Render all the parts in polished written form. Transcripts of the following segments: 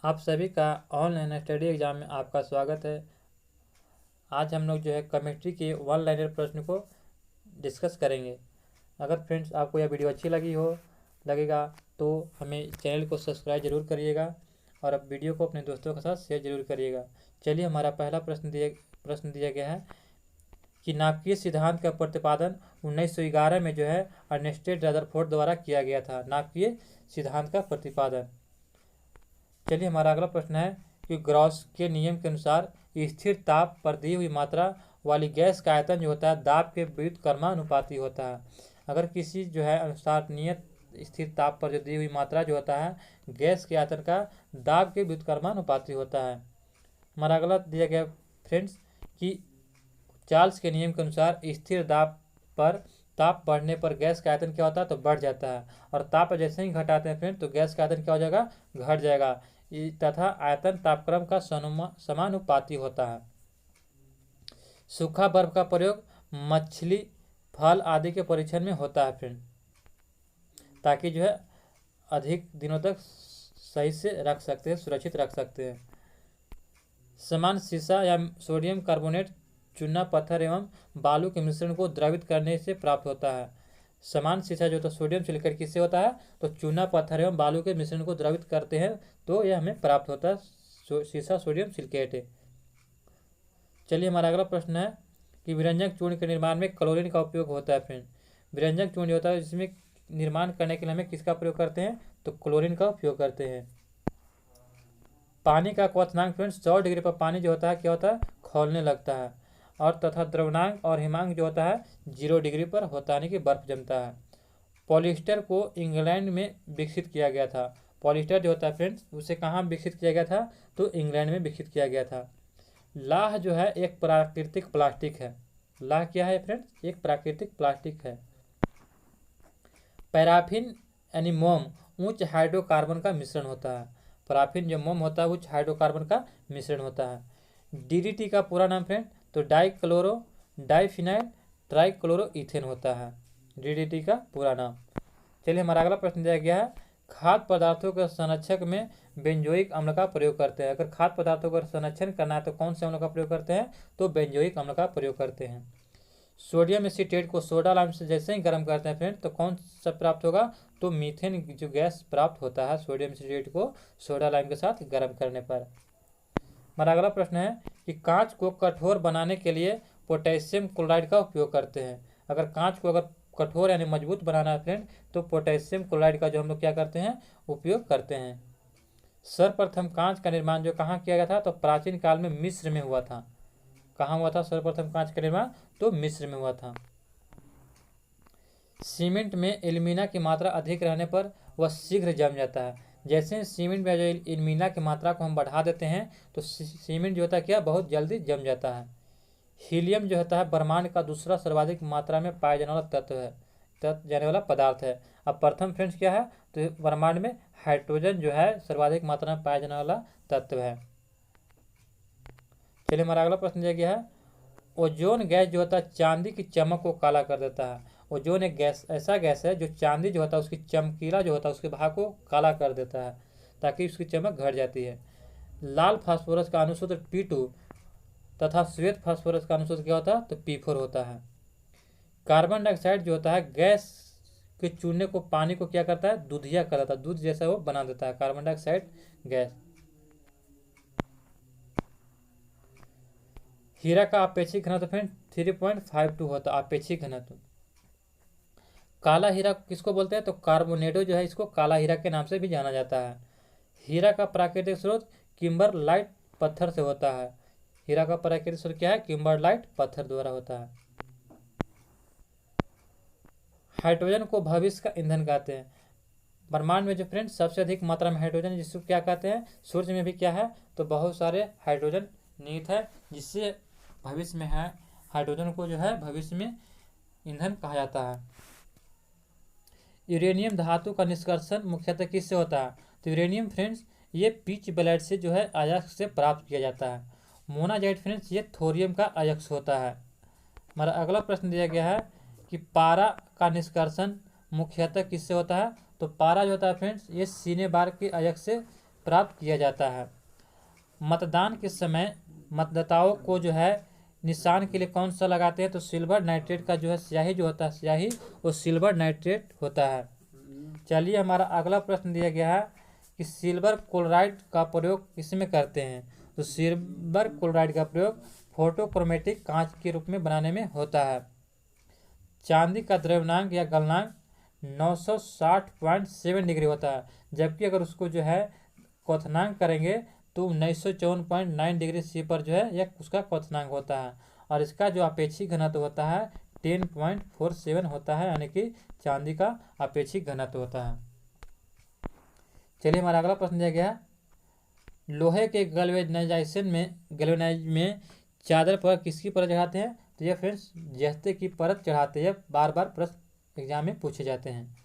आप सभी का ऑनलाइन स्टडी एग्जाम में आपका स्वागत है। आज हम लोग जो है केमिस्ट्री के वन लाइनर प्रश्न को डिस्कस करेंगे। अगर फ्रेंड्स आपको यह वीडियो अच्छी लगेगा तो हमें चैनल को सब्सक्राइब जरूर करिएगा और अब वीडियो को अपने दोस्तों के साथ शेयर जरूर करिएगा। चलिए, हमारा पहला प्रश्न दिया गया है कि नाभिकीय सिद्धांत का प्रतिपादन 1911 में जो है अर्नेस्ट रदरफोर्ड द्वारा किया गया था। नाभिकीय सिद्धांत का प्रतिपादन। चलिए, हमारा अगला प्रश्न है कि गॉस के नियम के अनुसार स्थिर ताप पर दी हुई मात्रा वाली गैस का आयतन जो होता है दाब के व्युत्क्रमानुपाती होता है। अगर किसी जो है अनुसार नियत स्थिर ताप पर जो दी हुई मात्रा जो होता है गैस के आयतन का दाब के व्युत्क्रमानुपाती होता है। हमारा अगला दिया गया फ्रेंड्स कि चार्ल्स के नियम के अनुसार स्थिर दाब पर ताप बढ़ने पर गैस का आयतन क्या होता है तो बढ़ जाता है, और ताप जैसे ही घटाते हैं फ्रेंड तो गैस का आयतन क्या हो जाएगा, घट जाएगा, तथा आयतन तापक्रम का समानुपाती होता है। सूखा बर्फ का प्रयोग मछली, फल आदि के परीक्षण में होता है फ्रेंड, ताकि जो है अधिक दिनों तक सही से रख सकते हैं, सुरक्षित रख सकते हैं। समान शीशा या सोडियम कार्बोनेट चूना पत्थर एवं बालू के मिश्रण को द्रवित करने से प्राप्त होता है। समान शीशा जो तो सोडियम सिलिकेट किससे होता है तो चूना पत्थर एवं बालू के मिश्रण को द्रवित करते हैं तो यह हमें प्राप्त होता है शीशा सोडियम सिलिकेट है। चलिए, हमारा अगला प्रश्न है कि विरंजक चूर्ण के निर्माण में क्लोरीन का उपयोग होता है फ्रेंड। विरंजक चूर्ण जो होता है जिसमें निर्माण करने के लिए हमें किसका प्रयोग करते हैं तो क्लोरीन का उपयोग करते हैं। पानी का क्वथनांक फ्रेंड्स 100 डिग्री पर पानी जो होता है क्या होता है खौलने लगता है, और तथा द्रवनांक और हिमांक जो होता है 0 डिग्री पर होता है, यानी कि बर्फ जमता है। पॉलिस्टर को इंग्लैंड में विकसित किया गया था। पॉलिस्टर जो होता है फ्रेंड्स उसे कहाँ विकसित किया गया था तो इंग्लैंड में विकसित किया गया था। लाह जो है एक प्राकृतिक प्लास्टिक है। लाह क्या है फ्रेंड्स, एक प्राकृतिक प्लास्टिक है। पैराफिन यानी मोम उच्च हाइड्रोकार्बन का मिश्रण होता है। पैराफिन जो मोम होता है उच्च हाइड्रोकार्बन का मिश्रण होता है। डीडीटी का पूरा नाम फ्रेंड तो डाइफिनाइल ट्राइक्लोरोइथेन होता है, डीडीटी का पूरा नाम। चलिए, हमारा अगला प्रश्न दिया गया है खाद्य पदार्थों के संरक्षक में बेंजोइक अम्ल का प्रयोग करते हैं। अगर खाद्य पदार्थों का संरक्षण करना है तो कौन से अम्ल का प्रयोग करते हैं तो बेंजोइक अम्ल का प्रयोग करते हैं। सोडियम एसीटेट को सोडा लाइम से जैसे ही गर्म करते हैं फ्रेंड तो कौन सा प्राप्त होगा तो मीथेन जो गैस प्राप्त होता है सोडियम एसीटेट को सोडा लाइम के साथ गर्म करने पर। हमारा अगला प्रश्न है कि कांच को कठोर बनाने के लिए पोटेशियम क्लोराइड का उपयोग करते हैं। अगर कांच को अगर कठोर यानी मजबूत बनाना है फ्रेंड तो पोटेशियम क्लोराइड का जो हम लोग क्या करते हैं उपयोग करते हैं। सर्वप्रथम कांच का निर्माण जो कहाँ किया गया था तो प्राचीन काल में मिस्र में हुआ था। कहाँ हुआ था सर्वप्रथम कांच का निर्माण तो मिस्र में हुआ था। सीमेंट में एल्यूमिना की मात्रा अधिक रहने पर वह शीघ्र जम जाता है। जैसे सीमेंट में जो एल्यूमिना की मात्रा को हम बढ़ा देते हैं तो सीमेंट जो होता है क्या बहुत जल्दी जम जाता है। हीलियम जो होता है ब्रह्मांड का दूसरा सर्वाधिक मात्रा में पाया जाने वाला जाने वाला पदार्थ है। अब प्रथम फ्रेंड्स क्या है तो ब्रह्मांड में हाइड्रोजन जो है सर्वाधिक मात्रा में पाया जाने वाला तत्व है। चलिए, हमारा अगला प्रश्न दिया गया है ओजोन गैस जो होता है चांदी की चमक को काला कर देता है। ओजोन एक गैस ऐसा गैस है जो चांदी जो होता है उसकी चमकीला जो होता है उसके भाग को काला कर देता है ताकि उसकी चमक घट जाती है। लाल फास्फोरस का अनुसूत्र P2 तथा श्वेत फास्फोरस का अनुसूत्र क्या होता है तो P4 होता है। कार्बन डाइऑक्साइड जो होता है गैस के चूने को पानी को क्या करता है दूधिया कर देता है, दूध जैसा वो बना देता है कार्बन डाइऑक्साइड गैस। हीरा का अपेक्षित घनत्व फ्रेंड 3.52 होता है अपेक्षित घनत्व। काला हीरा किसको बोलते हैं तो कार्बोनेडो जो है इसको काला हीरा के नाम से भी जाना जाता है। हीरा का प्राकृतिक स्रोत किम्बरलाइट पत्थर से होता है। हीरा का प्राकृतिक स्रोत क्या है किम्बरलाइट पत्थर द्वारा होता है। हाइड्रोजन को भविष्य का ईंधन कहते हैं। ब्रह्मांड में जो फ्रेंड सबसे अधिक मात्रा में हाइड्रोजन जिसको क्या कहते हैं सूर्य में भी क्या है तो बहुत सारे हाइड्रोजन निहित है जिससे भविष्य में है हाइड्रोजन को जो है भविष्य में ईंधन कहा जाता है। यूरेनियम धातु का निष्कर्षण मुख्यतः किससे होता है तो यूरेनियम फ्रेंड्स ये पिच ब्लेड से जो है अयस्क से प्राप्त किया जाता है। मोनाजाइट फ्रेंड्स ये थोरियम का अयस्क होता है। हमारा अगला प्रश्न दिया गया है कि पारा का निष्कर्षण मुख्यतः किससे होता है तो पारा जो होता है फ्रेंड्स ये सीने बार के अयस्क से प्राप्त किया जाता है। मतदान के समय मतदाताओं को जो है निशान के लिए कौन सा लगाते हैं, तो सिल्वर नाइट्रेट का जो है स्याही जो होता है, स्याही वो सिल्वर नाइट्रेट होता है। चलिए हमारा अगला प्रश्न दिया गया है कि सिल्वर क्लोराइड का प्रयोग किसमें करते हैं, तो सिल्वर क्लोराइड का प्रयोग फोटोक्रोमेटिक कांच के रूप में बनाने में होता है। चांदी का द्रव्यनांक या गलनांक 960.7 डिग्री होता है, जबकि अगर उसको जो है क्वथनांक करेंगे तो 1954.9 डिग्री सी पर जो है यह उसका क्वथनांक होता है। और इसका जो अपेक्षिक घनत्व होता है 10.47 होता है, यानी कि चांदी का अपेक्षिक घनत्व होता है। चलिए हमारा अगला प्रश्न दिया गया, लोहे के गैल्वेनाइज में चादर पर किसकी परत चढ़ाते हैं, तो यह फ्रेंड्स जस्ते की परत चढ़ाते हैं। बार बार प्रश्न एग्जाम में पूछे जाते हैं।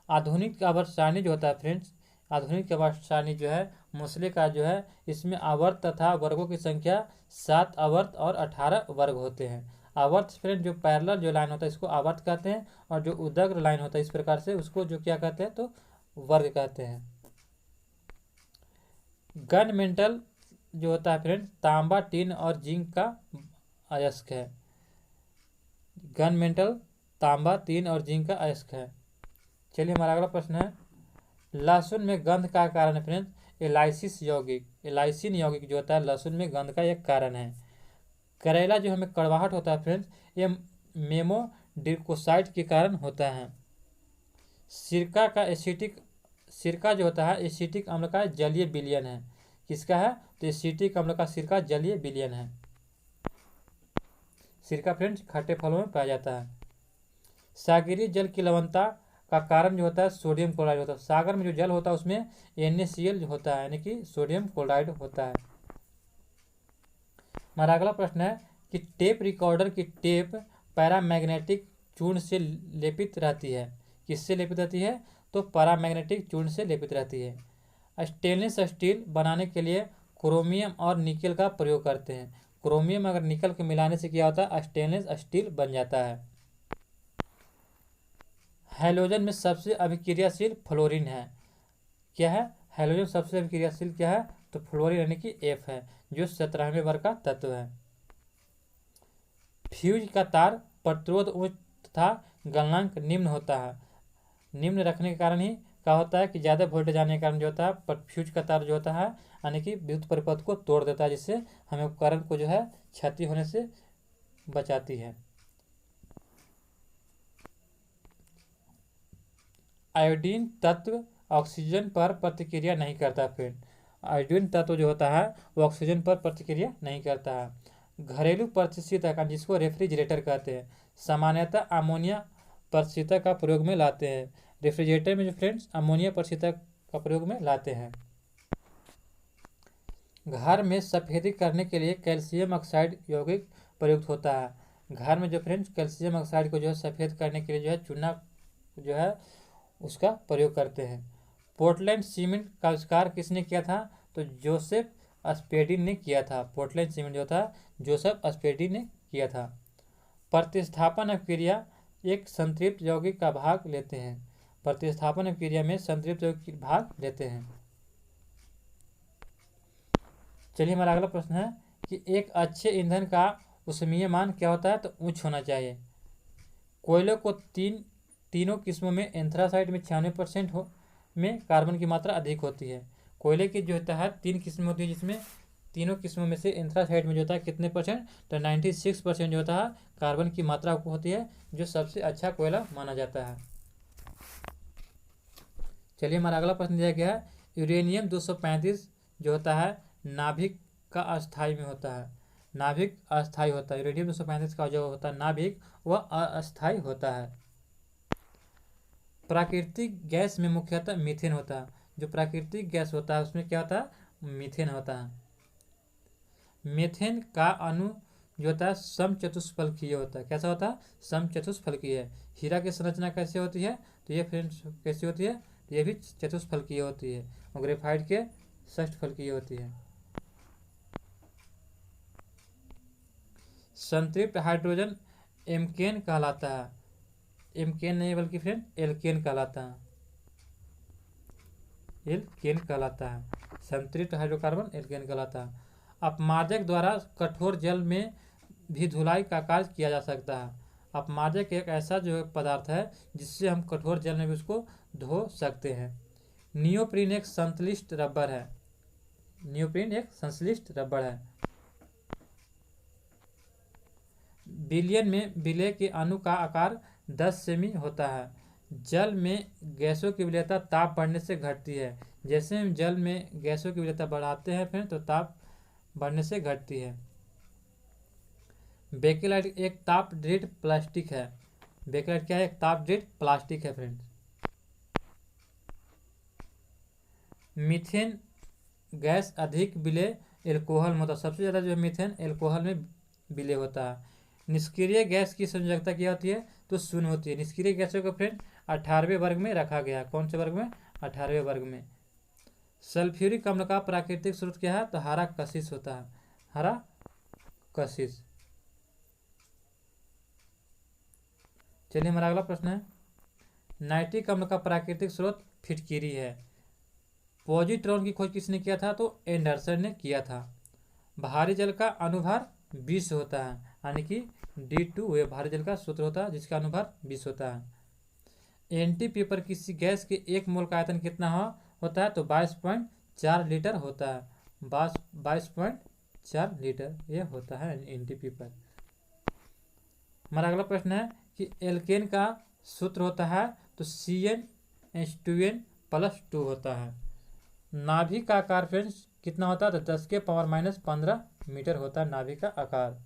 आधुनिक आवर्त सारणी जो होता है फ्रेंड्स, आधुनिक आवर्त सारणी जो है मूसले का जो है, इसमें आवर्त तथा वर्गों की संख्या 7 आवर्त और 18 वर्ग होते हैं। आवर्त फ्रेंड जो पैरेलल जो लाइन होता है इसको आवर्त कहते हैं, और जो उदग्र लाइन होता है इस प्रकार से उसको जो क्या कहते हैं, तो वर्ग कहते हैं। गन मेटल जो होता है फ्रेंड तांबा, टिन और जिंक का अयस्क है। गन मेटल तांबा, टिन और जिंक का अयस्क है। चलिए हमारा अगला प्रश्न है, लहसुन में गंध का कारण है फ्रेंड एलाइसिस यौगिक। एलाइसिन यौगिक जो होता है लहसुन में गंध का एक कारण है। करेला जो हमें कड़वाहट होता है फ्रेंड्स, ये मेमोडिकोसाइट के कारण होता है। सिरका जो होता है एसिटिक अम्ल का जलीय विलयन है। किसका है, तो एसिटिक अम्ल का सिरका जलीय विलयन है। सिरका फ्रेंड्स खट्टे फलों में पाया जाता है। सागरीय जल की लवणता का कारण जो होता है सोडियम क्लोराइड होता है। सागर में जो जल होता है उसमें NaCl होता है, यानी कि सोडियम क्लोराइड होता है। हमारा अगला प्रश्न है कि टेप रिकॉर्डर की टेप पैरामैग्नेटिक चूर्ण से लेपित रहती है। किससे लेपित रहती है, तो पैरामैग्नेटिक चूर्ण से लेपित रहती है। स्टेनलेस स्टील बनाने के लिए क्रोमियम और निकेल का प्रयोग करते हैं। क्रोमियम अगर निकल के मिलाने से क्या होता है, स्टेनलेस स्टील बन जाता है। हैलोजन में सबसे अभिक्रियाशील फ्लोरीन है। क्या है, हैलोजन सबसे अभिक्रियाशील क्या है, तो फ्लोरीन यानी कि F है, जो 17वें वर्ग का तत्व है। फ्यूज का तार प्रतिरोध उच्च तथा गलनांक निम्न होता है। निम्न रखने के कारण ही क्या होता है कि ज़्यादा वोल्टेज आने के कारण जो होता है पर फ्यूज का तार जो होता है यानी कि विद्युत परिपथ को तोड़ देता है, जिससे हमें उपकरण को जो है क्षति होने से बचाती है। आयोडीन तत्व ऑक्सीजन पर प्रतिक्रिया नहीं करता। फिर आयोडीन तत्व जो होता है वो ऑक्सीजन पर प्रतिक्रिया नहीं करता है। घरेलू परिस्थितिक जिसको रेफ्रिजरेटर कहते हैं, सामान्यतः अमोनिया परिस्थितिक का प्रयोग में लाते हैं। रेफ्रिजरेटर में जो फ्रेंड्स अमोनिया परिस्थितिक का प्रयोग में लाते हैं। घर में सफेदी करने के लिए कैल्शियम ऑक्साइड यौगिक प्रयुक्त होता है। घर में जो फ्रेंड्स कैल्शियम ऑक्साइड को जो है सफ़ेद करने के लिए जो है चूना जो है उसका प्रयोग करते हैं। पोर्टलैंड सीमेंट का आविष्कार किसने किया था, तो जोसेफ स्पेडिन ने किया था। पोर्टलैंड सीमेंट जो था जोसेफ स्पेडिन ने किया था। प्रतिस्थापन अभिक्रिया एक संतृप्त यौगिक का भाग लेते हैं। प्रतिस्थापन अभिक्रिया में संतृप्त यौगिक भाग लेते हैं। चलिए हमारा अगला प्रश्न है कि एक अच्छे ईंधन का ऊष्मीय मान क्या होता है, तो उच्च होना चाहिए। कोयले को तीनों किस्मों में एंथ्रासाइट में 96% में कार्बन की मात्रा अधिक होती है। कोयले की जो होता है 3 किस्में होती है, जिसमें तीनों किस्मों में से एंथ्रासाइट में जो होता है कितने परसेंट, तो 96% जो होता है कार्बन की मात्रा होती है, जो सबसे अच्छा कोयला माना जाता है। चलिए हमारा अगला प्रश्न दिया गया है, यूरेनियम 235 जो होता है नाभिक का अस्थाई में होता है। नाभिक अस्थाई होता है। यूरेनियम 235 का जो होता है नाभिक वह अस्थाई होता है। प्राकृतिक गैस में मुख्यतः मीथेन होता है। जो प्राकृतिक गैस होता है उसमें क्या होता है, मीथेन होता है। मीथेन का अणु जो होता है समचतुष्फलकीय होता है। कैसा होता है, समचतुष्फलकीय। हीरा की संरचना कैसे होती है, तो ये फ्रेंड्स कैसी होती है, तो ये भी चतुष्फलकीय होती है। और ग्रेफाइट के षष्ठफलकीय होती है। संतृप्त हाइड्रोजन एल्केन कहलाता है। एल्केन नहीं बल्कि फ्रेंड एल्केन कहलाता है। एल्केन कहलाता है। संतृप्त हाइड्रोकार्बन एल्केन कहलाता है। अपमार्जक द्वारा कठोर जल में भी धुलाई का कार्य किया जा सकता है। अपमार्जक एक ऐसा जो पदार्थ है जिससे हम कठोर जल में भी उसको धो सकते हैं। नियोप्रीन एक संश्लिष्ट रबर है। नियोप्रीन एक संश्लिष्ट रबर है। विलयन में विलय के अणु का आकार 10 सेमी होता है। जल में गैसों की विलयता ताप बढ़ने से घटती है। जैसे हम जल में गैसों की विलयता बढ़ाते हैं फिर तो ताप बढ़ने से घटती है। बेकेलाइट एक ताप दृढ़ प्लास्टिक है। बेकेलाइट क्या है? एक ताप दृढ़ प्लास्टिक है फ्रेंड्स। मीथेन गैस अधिक विलय एल्कोहल में होता है। सबसे ज़्यादा जो है मीथेन एल्कोहल में विलय होता है। निष्क्रिय गैस की संयोजकता क्या होती है? तो शून्य होती है। निष्क्रिय गैसों को फ्रेंड 18वें वर्ग में रखा गया। कौन से वर्ग में? 18वें वर्ग में। सल्फ्यूरिक अम्ल का प्राकृतिक स्रोत क्या है? तो हरा कशिश होता है। हरा कशिश। चलिए हमारा अगला प्रश्न है, नाइट्रिक अम्ल का प्राकृतिक स्रोत फिटकिरी है। पॉजिट्रॉन की खोज किसने किया था? तो एंडरसन ने किया था। भारी जल का अनुभार 20 होता है, यानी कि D2 वह भारी जल का सूत्र होता है जिसका अनुभार 20 होता है। एंटी पेपर किसी गैस के 1 मोल का आयतन कितना होता है? तो 22.4 लीटर होता है। 22.4 लीटर यह होता है एंटी पेपर। हमारा अगला प्रश्न है कि एल्केन का सूत्र होता है तो CnH2n+2 होता है। नाभि का आकार फ्रेंड्स कितना होता है? तो 10 के पावर -15 मीटर होता है नाभि का आकार।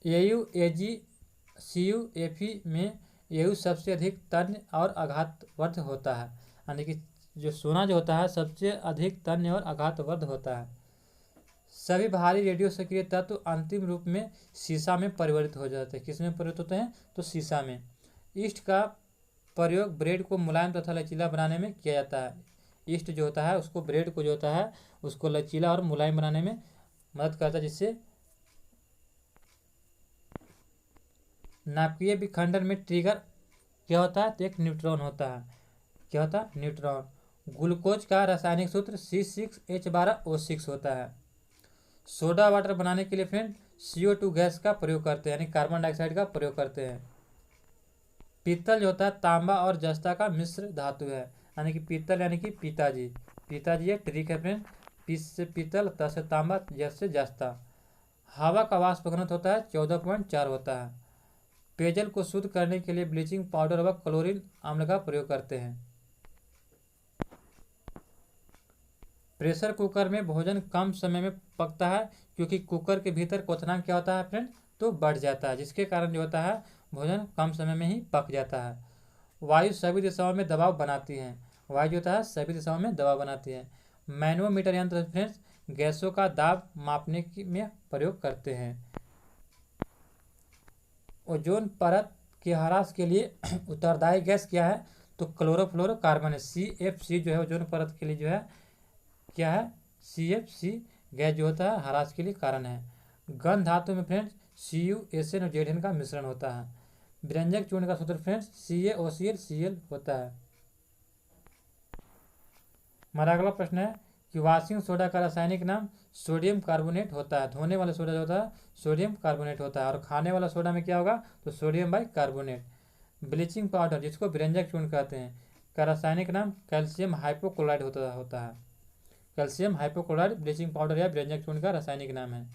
AU, AG, CU, Fe में AU सबसे अधिक तन्य और आघातवर्ध होता है, यानी कि जो सोना जो होता है सबसे अधिक तन्य और आघातवर्ध होता है। सभी भारी रेडियो सक्रिय तत्व अंतिम रूप में सीसा में परिवर्तित हो जाते हैं। किस में परिवर्तित होते हैं? तो सीसा में। ईस्ट का प्रयोग ब्रेड को मुलायम तथा लचीला बनाने में किया जाता है। ईस्ट जो होता है उसको ब्रेड को जो होता है उसको लचीला और मुलायम बनाने में मदद करता है, जिससे नाभिकीय विखंडन में ट्रिगर क्या होता है? तो एक न्यूट्रॉन होता है। क्या होता है? न्यूट्रॉन। ग्लूकोज का रासायनिक सूत्र C6H12O6 होता है। सोडा वाटर बनाने के लिए फ्रेंड CO2 गैस का प्रयोग करते हैं, यानी कार्बन डाइऑक्साइड का प्रयोग करते हैं। पीतल जो होता है तांबा और जस्ता का मिश्र धातु है, यानी कि पीतल यानी कि पिताजी। पिताजी है ट्रिक है फ्रेंड। पीस से पीतल, त से तांबा, जस से जस्ता। हवा का वाष्प घनत्व होता है 14.4 होता है। पेयजल को शुद्ध करने के लिए ब्लीचिंग पाउडर व क्लोरीन अम्ल का प्रयोग करते हैं। प्रेशर कुकर में भोजन कम समय में पकता है क्योंकि कुकर के भीतर क्वथनांक क्या होता है फ्रेंड? तो बढ़ जाता है, जिसके कारण जो होता है भोजन कम समय में ही पक जाता है। वायु सभी दिशाओं में दबाव बनाती है। वायु जो होता है सभी दिशाओं में दबाव बनाती है। मैनोमीटर यंत्र फ्रेंड्स गैसों का दाब मापने में प्रयोग करते हैं। ओजोन परत के ह्रास के लिए उत्तरदायी गैस क्या है? तो क्लोरोफ्लोरोकार्बन है। CFC जो है ओजोन परत के लिए जो है क्या है? CFC गैस जो होता है ह्रास के लिए कारण है। गंध धातु में फ्रेंड्स Cu, SN और ZN का मिश्रण होता है। व्यंजक चूर्ण का सूत्र फ्रेंड्स CaOCl Cl होता है। हमारा अगला प्रश्न है कि वॉशिंग सोडा का रासायनिक नाम सोडियम कार्बोनेट होता है। धोने वाला सोडा जो होता है सोडियम कार्बोनेट होता है, और खाने वाला सोडा में क्या होगा? तो सोडियम बाइकार्बोनेट। ब्लीचिंग पाउडर जिसको व्यंजक चूर्ण कहते हैं का रासायनिक नाम कैल्शियम हाइपोक्लोराइड होता है। कैल्शियम हाइपोक्लोराइड ब्लीचिंग पाउडर या व्यंजक चूर्ण का रासायनिक नाम है।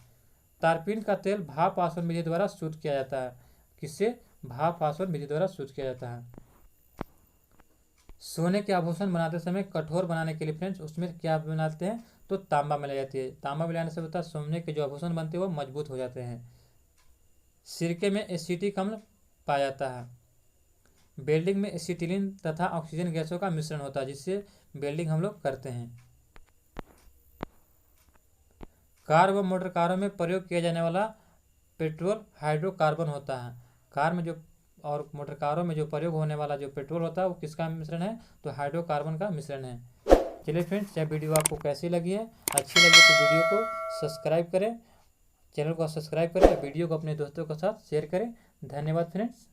तारपीन का तेल भाप आसवन विधि द्वारा शुद्ध किया जाता है। किससे? भाप आसवन विधि द्वारा शुद्ध किया जाता है। सोने के आभूषण बनाते समय कठोर बनाने के लिए फ्रेंड्स उसमें क्या बनाते हैं? तो तांबा मिलाई जाती है। तांबा मिलाने से होता है सोने के जो आभूषण बनते हैं वो मजबूत हो जाते हैं। सिरके में एसिटिक अम्ल पाया जाता है। वेल्डिंग में एसिटिलीन तथा ऑक्सीजन गैसों का मिश्रण होता है, जिससे वेल्डिंग हम लोग करते हैं। कार व मोटर कारों में प्रयोग किया जाने वाला पेट्रोल हाइड्रोकार्बन होता है। कार में जो और मोटर कारों में जो प्रयोग होने वाला जो पेट्रोल होता है वो किसका मिश्रण है? तो हाइड्रोकार्बन का मिश्रण है। चलिए फ्रेंड्स, यह वीडियो आपको कैसी लगी है? अच्छी लगी तो वीडियो को सब्सक्राइब करें, चैनल को सब्सक्राइब करें, वीडियो को अपने दोस्तों के साथ शेयर करें। धन्यवाद फ्रेंड्स।